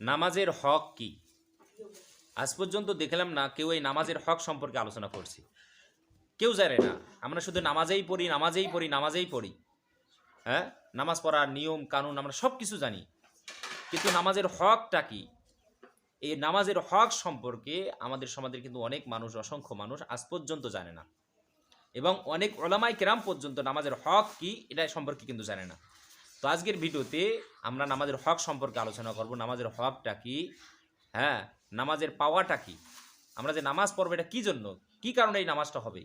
নামাজের হক কি? আজ পর্যন্ত দেখলাম না কেউ এই নামাজের হক সম্পর্কে আলোচনা করছে। কেউ জানে না। আমরা শুধু নামাজেই পড়ি, নামাজেই পড়ি, নামাজেই পড়ি। হ্যাঁ, নামাজ পড়ার নিয়ম কানুন আমরা সব কিছু জানি, কিন্তু নামাজের হকটা কি? এই নামাজের হক সম্পর্কে আমাদের সমাজের কিন্তু অনেক মানুষ, অসংখ্য মানুষ আজ পর্যন্ত জানে না, এবং অনেক ওলামায়ে কেরাম পর্যন্ত নামাজের হক কি এটা সম্পর্কে কিন্তু জানে না। তো আজকের ভিডিওতে আমরা নামাজের হক সম্পর্কে আলোচনা করব। নামাজের হকটা কি, হ্যাঁ, নামাজের পাওয়াটা কি, আমরা যে নামাজ পড়বো এটা কী জন্য, কী কারণে এই নামাজটা হবে,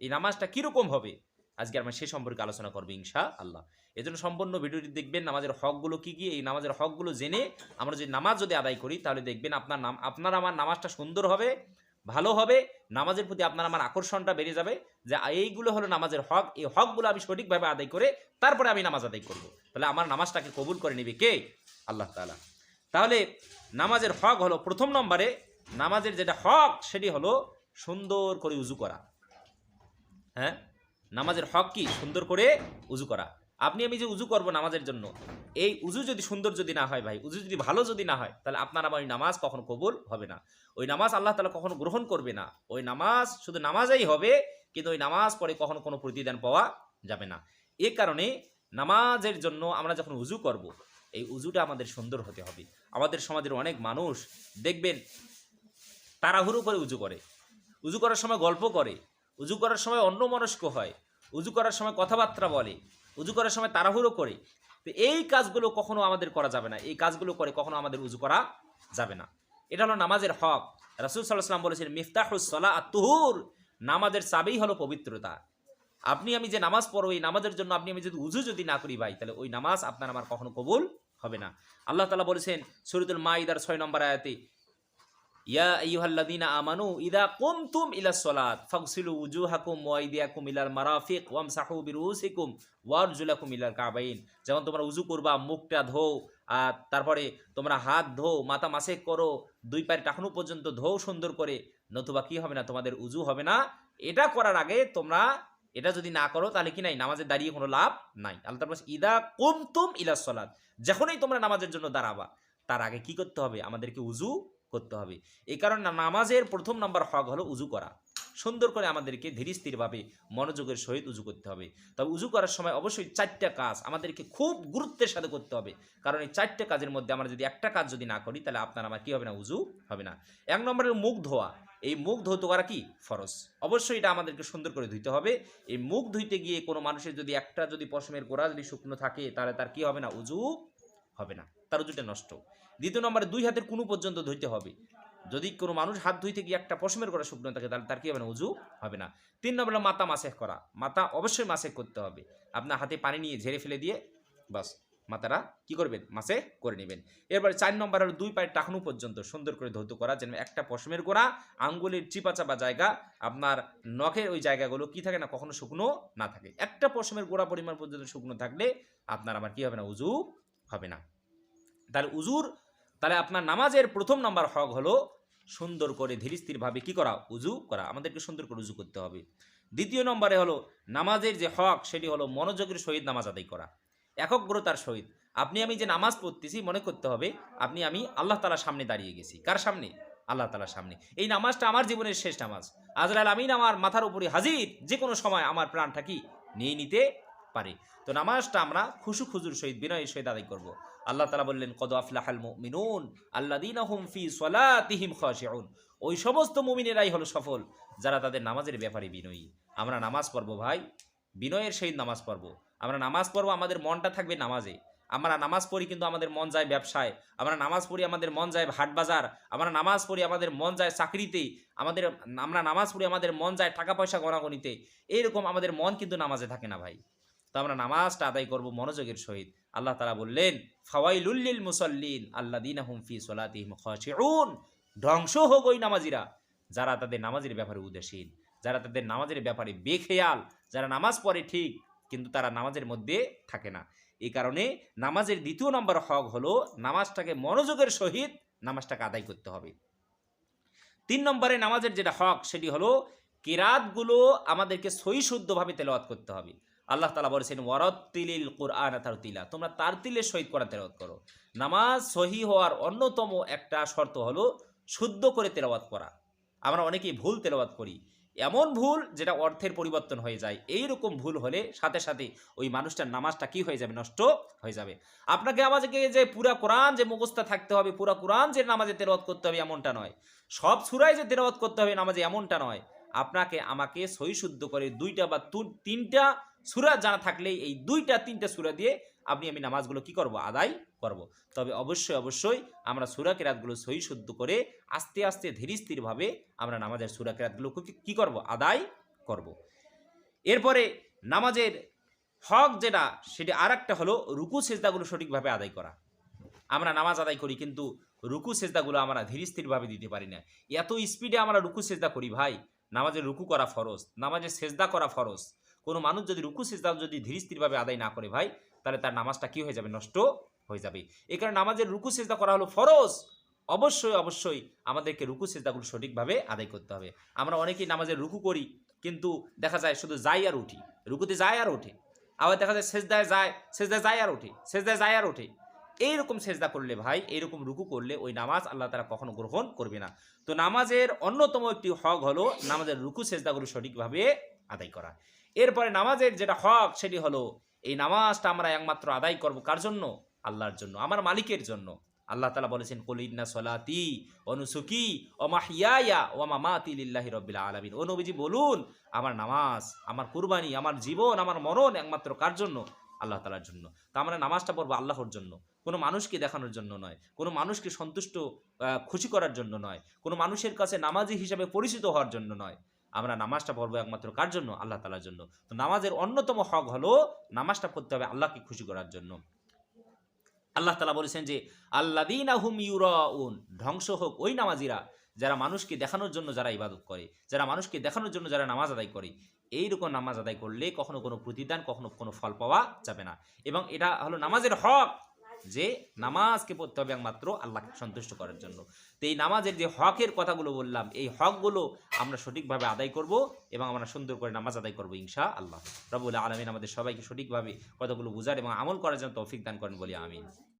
এই নামাজটা কীরকম হবে, আজকে আমরা সে সম্পর্কে আলোচনা করবো ইনশাআল্লাহ। এই জন্য সম্পূর্ণ ভিডিওটি দেখবেন। নামাজের হকগুলো কী কী, এই নামাজের হকগুলো জেনে আমরা যদি নামাজ যদি আদায় করি তাহলে দেখবেন আপনার আমার নামাজটা সুন্দর হবে, ভালো হবে, নামাজের প্রতি আপনার আমার আকর্ষণটা বেড়ে যাবে, যে এইগুলো হলো নামাজের হক, এই হকগুলো আমি সঠিকভাবে আদায় করে তারপরে আমি নামাজ আদায় করব, তাহলে আমার নামাজটাকে কবুল করে নেবে কে? আল্লাহ তাআলা। তাহলে নামাজের হক হলো, প্রথম নম্বরে নামাজের যেটা হক সেটি হলো সুন্দর করে উজু করা। হ্যাঁ, নামাজের হক কি? সুন্দর করে উজু করা। আপনি আমি যে উজু করব নামাজের জন্য, এই উজু যদি সুন্দর যদি না হয় ভাই, উজু যদি ভালো যদি না হয়, তাহলে আপনার আমার ওই নামাজ কখনো কবুল হবে না। ওই নামাজ আল্লাহ তাআলা কখনো গ্রহণ করবে না। ওই নামাজ শুধু নামাজই হবে, কিন্তু ওই নামাজ পরে কখনো কোনো প্রতিদান পাওয়া যাবে না। এ কারণে নামাজের জন্য আমরা যখন উজু করব, এই উজুটা আমাদের সুন্দর হতে হবে। আমাদের সমাজের অনেক মানুষ দেখবেন তাড়াহুড়ো করে উজু করে, উজু করার সময় গল্প করে, উজু করার সময় অন্যমনস্ক হয়, উজু করার সময় কথাবার্তা বলে, উজু করার সময় তাড়াহুড়ো করে। তো এই কাজগুলো কখনো আমাদের করা যাবে না। এই কাজগুলো করে কখনো আমাদের উজু করা যাবে না। এটা হলো নামাজের হক। রাসূল সাল্লাল্লাহু আলাইহি ওয়াসাল্লাম বলেছেন, মিফতাহুস সালাহ আত-তুহুর, নামাজের চাবি হলো পবিত্রতা। আপনি আমি যে নামাজ পড়ো, এই নামাজের জন্য আপনি আমি যদি উজু যদি না করি ভাই, তাহলে ওই নামাজ আপনার আমার কখনো কবুল হবে না। আল্লাহ তাআলা বলেছেন সূরাতুল মাইদার 6 নম্বর আয়াতে, ইয়া আইয়ুহাল্লাযীনা আমানু ইযা কুমতুম ইলাস সালাত ফাগসিলু উজুহাকুম ওয়া আইদিয়াকুম ইলাল মারাফিক ওয়ামসাহু বিরুসিকুম ওয়ারজুলাকুম ইলাল কাবাইন। যখন তোমরা উজু করবা, মুখটা ধোও, আর তারপরে তোমরা হাত ধোও, মাথা মাসেক করো, দুই পায়ের টাকনু পর্যন্ত ধোও সুন্দর করে, নতুবা কি হবে না, তোমাদের উজু হবে না। এটা করার আগে তোমরা এটা যদি না করো তাহলে কি নাই, নামাজে দাঁড়িয়ে কোনো লাভ নাই। আল্লাহ তাআলা বলেন ইদা কুমতুম ইলাস সালাত, যখনই তোমরা নামাজের জন্য দাঁড়াবা তার আগে কি করতে হবে? আমাদেরকে উজু করতে হবে। এই কারণে নামাজের প্রথম নাম্বার হক হলো উজু করা। সুন্দর করে আমাদেরকে ধীর স্থিরভাবে মনোযোগের সহিত উজু করতে হবে। তবে উজু করার সময় অবশ্যই 4টা কাজ আমাদেরকে খুব গুরুত্বের সাথে করতে হবে, কারণ এই 4টে কাজের মধ্যে আমরা যদি একটা কাজ যদি না করি তাহলে আপনার আমার কী হবে না, উজু হবে না। 1 নম্বরের মুখ ধোয়া। এই মুখ ধৌত করা কি ফরজ, অবশ্যই এটা আমাদেরকে সুন্দর করে ধুইতে হবে। এই মুখ ধুইতে গিয়ে কোনো মানুষের যদি একটা যদি পশমের গোড়া যদি শুকনো থাকে তাহলে তার কি হবে না, উজু হবে না, তার উজুটা নষ্ট। 2 নম্বরে 2 হাতের কুনু পর্যন্ত ধুইতে হবে। যদি কোনো মানুষ হাত ধুইতে গিয়ে একটা পশমের গোড়া শুকনো থাকে তাহলে তার কি হবে না, উজু হবে না। 3 নম্বরে মাথা মাসেক করা। মাথা অবশ্যই মাসেক করতে হবে। আপনার হাতে পানি নিয়ে ঝেড়ে ফেলে দিয়ে বাস মাথাটা কি করবেন, মাসে করে নেবেন। এরপরে 4 নম্বর হলো 2 পায়ের টাকনু পর্যন্ত সুন্দর করে ধৌত করা, যেন একটা পশমের গোড়া, আঙ্গুলের চিপা চাপা জায়গা, আপনার নখের ওই জায়গাগুলো কি থাকে না, কখনো শুকনো না থাকে। একটা পশমের গোড়া পরিমাণ পর্যন্ত শুকনো থাকলে আপনার আবার কি হবে না, উজু হবে না। তাহলে আপনার নামাজের প্রথম নাম্বার হক হলো সুন্দর করে ধীর স্থিরভাবে কি করা, উজু করা। আমাদেরকে সুন্দর করে উজু করতে হবে। 2 নম্বরে হলো নামাজের যে হক সেটি হলো মনোযোগের সহিত নামাজ আদায় করা, একগ্রতার সহিত। আপনি আমি যে নামাজ পড়তেছি মনে করতে হবে আপনি আমি আল্লাহ তাআলার সামনে দাঁড়িয়ে গেছি। কার সামনে? আল্লাহ তাআলার সামনে। এই নামাজটা আমার জীবনের শেষ নামাজ। আজরাইল আমিন আমার মাথার উপরে হাজির, যে কোনো সময় আমার প্রাণটা কি নিয়ে নিতে পারে। তো নামাজটা আমরা খুশু খুজুর সহিত বিনয়ের সহিত আদায় করব। আল্লাহ তাআলা বললেন, কদ আফলাহাল মুমিনুন আল্লাযীনা হুম ফি সলাতিহিম খাশিউন। ওই সমস্ত মুমিনেরাই হলো সফল যারা তাদের নামাজের ব্যাপারে বিনয়ী। আমরা নামাজ পড়ব ভাই, বিনয়ের সহিত নামাজ পড়ব। আমরা নামাজ পড়ব, আমাদের মনটা থাকবে নামাজে। আমরা নামাজ পড়ি কিন্তু আমাদের মন যায় ব্যবসায়, আমরা নামাজ পড়ি আমাদের মন যায় হাট বাজার, আমরা নামাজ পড়ি আমাদের মন যায় চাকরিতে, আমরা নামাজ পড়ি আমাদের মন যায় টাকা পয়সা গণাগণিতে। এইরকম আমাদের মন কিন্তু নামাজে থাকে না ভাই। তো আমরা নামাজটা আদায় করব মনোযোগের সহিত। আল্লাহ তাআলা বললেন, ফাওয়াইলুল লিল মুসাল্লিন আল্লাযীনা হুম ফি সলাতিহিম খাশিউন। ধ্বংস হোক ওই নামাজিরা যারা তাদের নামাজের ব্যাপারে উদাসীন, যারা তাদের নামাজের ব্যাপারে বেখেয়াল, যারা নামাজ পড়ে ঠিক কিন্তু তারা নামাজের মধ্যে থাকে না। এই কারণে নামাজের 2 নম্বর হক হলো নামাজটাকে মনোযোগের সহিত নামাজটাকে আদায় করতে হবে। 3 নম্বরে নামাজের যেটা হক সেটি হলো কিরাতগুলো আমাদেরকে সহি শুদ্ধভাবে তেলাওয়াত করতে হবে। আল্লাহ তাআলা বলেছেন ওয়ারাত্তিলিল কুরআন তারতিলা, তোমরা তারতিলের সহিত কোরআন তেলাওয়াত করো। নামাজ সহি হওয়ার অন্যতম একটা শর্ত হলো শুদ্ধ করে তেলাওয়াত করা। আমরা অনেকেই ভুল তেলাওয়াত করি, এমন ভুল যেটা অর্থের পরিবর্তন হয়ে যায়। এই রকম ভুল হলে সাথে সাথে ওই মানুষটার নামাজটা কি হয়ে যাবে, নষ্ট হয়ে যাবে। আপনাকে আমাকে যে পুরা কোরআন যে মুখস্থ থাকতে হবে, পুরা কোরআন যে নামাজে তেলাওয়াত করতে হবে এমনটা নয়, সব সূরায় যে তেলাওয়াত করতে হবে নামাজে এমনটা নয়। আপনাকে আমাকে সহি শুদ্ধ করে দুইটা বা তিনটা সূরা জানা থাকলেই এই দুইটা তিনটা সূরা দিয়ে আমি নামাজগুলো কি করব, আদায় করব। তবে অবশ্যই অবশ্যই আমরা সূরা কিরাতগুলো সহি শুদ্ধ করে আস্তে আস্তে ধীর স্থিরভাবে আমরা নামাজের সূরা কিরাতগুলো কি করব, আদায় করব। এরপরে নামাজের হক যেটা, সেটা আর একটা হলো রুকু সেজদাগুলো সঠিকভাবে আদায় করা। আমরা নামাজ আদায় করি কিন্তু রুকু সেজদাগুলো আমরা ধীর স্থিরভাবে দিতে পারি না। এত স্পিডে আমরা রুকু সেজদা করি ভাই। নামাজের রুকু করা ফরজ, নামাজের সেজদা করা ফরজ। কোনো মানুষ যদি রুকু সেজদা যদি ধীর স্থিরভাবে আদায় না করে ভাই, তাহলে তার নামাজটা কি হয়ে যাবে, নষ্ট হয়ে যাবে। এই কারণে নামাজের রুকু সেজদা করা হলো ফরজ। অবশ্যই অবশ্যই আমাদেরকে রুকু সেজদাগুলো সঠিকভাবে আদায় করতে হবে। আমরা অনেকেই নামাজের রুকু করি কিন্তু দেখা যায় শুধু যাই আর উঠি, রুকুতে যায় আর ওঠে। আবার দেখা যায় সেজদায় যায় আর ওঠে, সেজদায় যায় আর ওঠে। এইরকম সেজদা করলে ভাই, এইরকম রুকু করলে ওই নামাজ আল্লাহ তাআলা কখনো গ্রহণ করবে না। তো নামাজের অন্যতম একটি হক হলো নামাজের রুকু সেজদাগুলো সঠিকভাবে আদায় করা। এরপরে নামাজের যেটা হক সেটি হলো এই নামাজটা আমরা একমাত্র আদায় করব কার জন্য, আল্লাহর জন্য, আমার মালিকের জন্য। আল্লাহ তাআলা বলেছেন কুল ইন্না সলাতি ওয়া নুসুকি ওয়া মাহইয়ায়া ওয়া মামাতি লিল্লাহি রাব্বিল আলামিন। ও নবীজি বলুন, আমার নামাজ, আমার কুরবানি, আমার জীবন, আমার মরণ একমাত্র কার জন্য, আল্লাহ তাআলার জন্য। তো আমরা নামাজটা পড়বো আল্লাহর জন্য, কোনো মানুষকে দেখানোর জন্য নয়, কোনো মানুষকে সন্তুষ্ট খুশি করার জন্য নয়, কোনো মানুষের কাছে নামাজি হিসাবে পরিচিত হওয়ার জন্য নয়। আমরা নামাজটা পড়বো একমাত্র কার জন্য, আল্লাহ তাআলার জন্য। তো নামাজের অন্যতম হক হলো নামাজটা পড়তে হবে আল্লাহকে খুশি করার জন্য। আল্লাহ তাআলা বলেছেন যে আল্লাযীনা হুম ইউরাউন, ধ্বংস হোক ওই নামাজিরা যারা মানুষকে দেখানোর জন্য যারা ইবাদত করে, যারা মানুষকে দেখানোর জন্য যারা নামাজ আদায় করে। এইরকম নামাজ আদায় করলে কখনো কোনো প্রতিদান, কখনো কোনো ফল পাওয়া যাবে না। এবং এটা হলো নামাজের হক যে নামাজকে পড়তে হবে একমাত্র আল্লাহকে সন্তুষ্ট করার জন্য। তো এই নামাজের যে হকের কথাগুলো বললাম, এই হকগুলো আমরা সঠিকভাবে আদায় করব এবং আমরা সুন্দর করে নামাজ আদায় করব ইনশাআল্লাহ। রব্বুল আলামিন আমাদের সবাইকে সঠিকভাবে কথাগুলো বুঝার এবং আমল করার জন্য তৌফিক দান করেন বলি আমিন।